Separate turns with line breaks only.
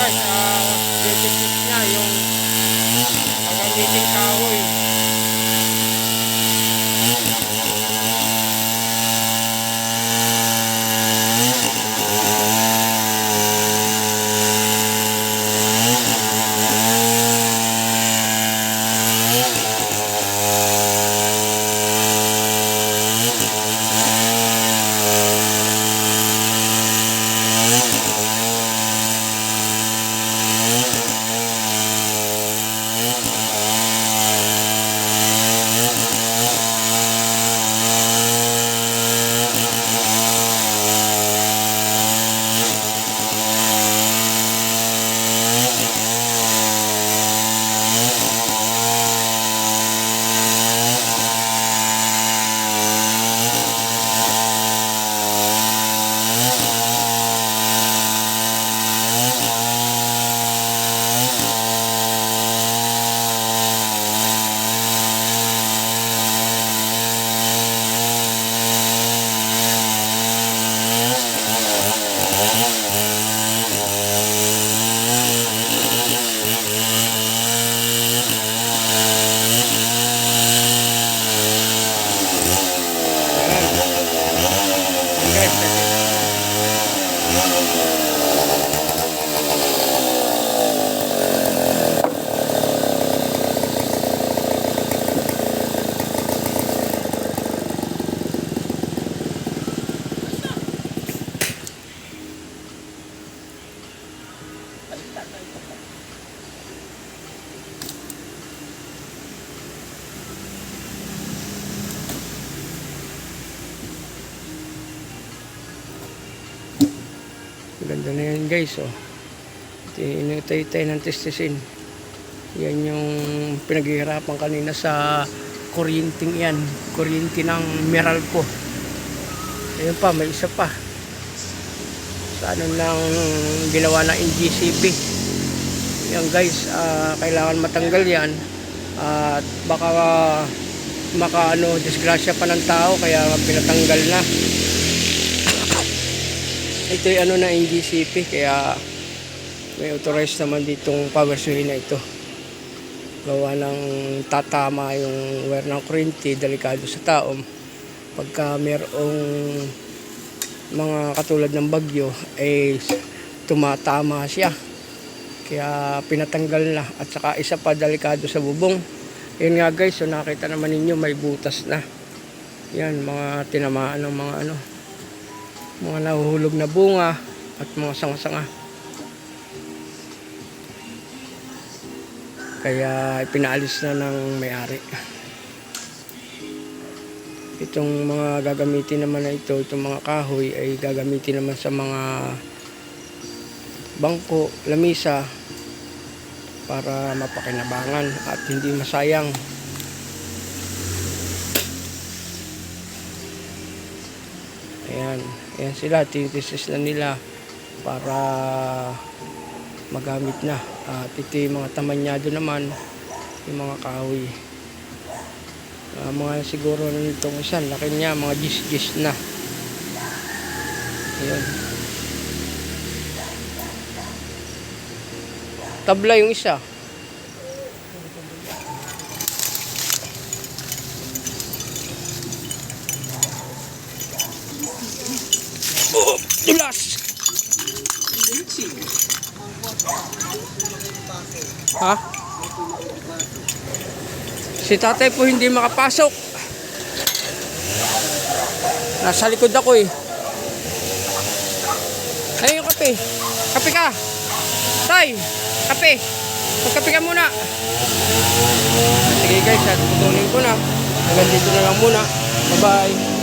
guys, dedikit niya yung gagamitin kahoy. Ganda na yan guys, oh. Tinutay-tay ng testisin. Yan yung pinaghihirapan kanina sa kuryenteng yan. Kuryente ng Meralco. Ayun pa, may isa pa. Sa ano lang ginawa ng NGCP. Yan guys, kailangan matanggal yan. At baka disgrasya pa ng tao, kaya pinatanggal na. Ito ay na NGCP, kaya may authorized naman ditong power sway na ito. Gawa ng tatama yung wire ng kuryente, delikado sa tao. Pagka mayroong mga katulad ng bagyo, ay tumatama siya. Kaya pinatanggal na. At saka isa pa, delikado sa bubong. Yun nga guys, so nakita naman ninyo may butas na. Yan, mga tinamaan ng mga nahuhulog na bunga at mga sanga-sanga. Kaya ipinaalis na ng may-ari. Itong mga gagamitin naman na ito, itong mga kahoy ay gagamitin naman sa mga bangko, lamisa para mapakinabangan at hindi masayang. Ayan sila, tinitis na nila para magamit na. At ito yung mga tamanyado naman, yung mga kahoy. Mga siguro nitong isa, laki niya, mga gis-gis na. Ayan. Tabla yung isa. Oh, dulas! Ha? Si tatay po hindi makapasok. Nasa likod ako eh. Ayun yung kape. Kape ka. Tay, kape. Magkape ka muna. Sige guys, at putulin ko na. Hanggang dito na lang muna. Bye bye.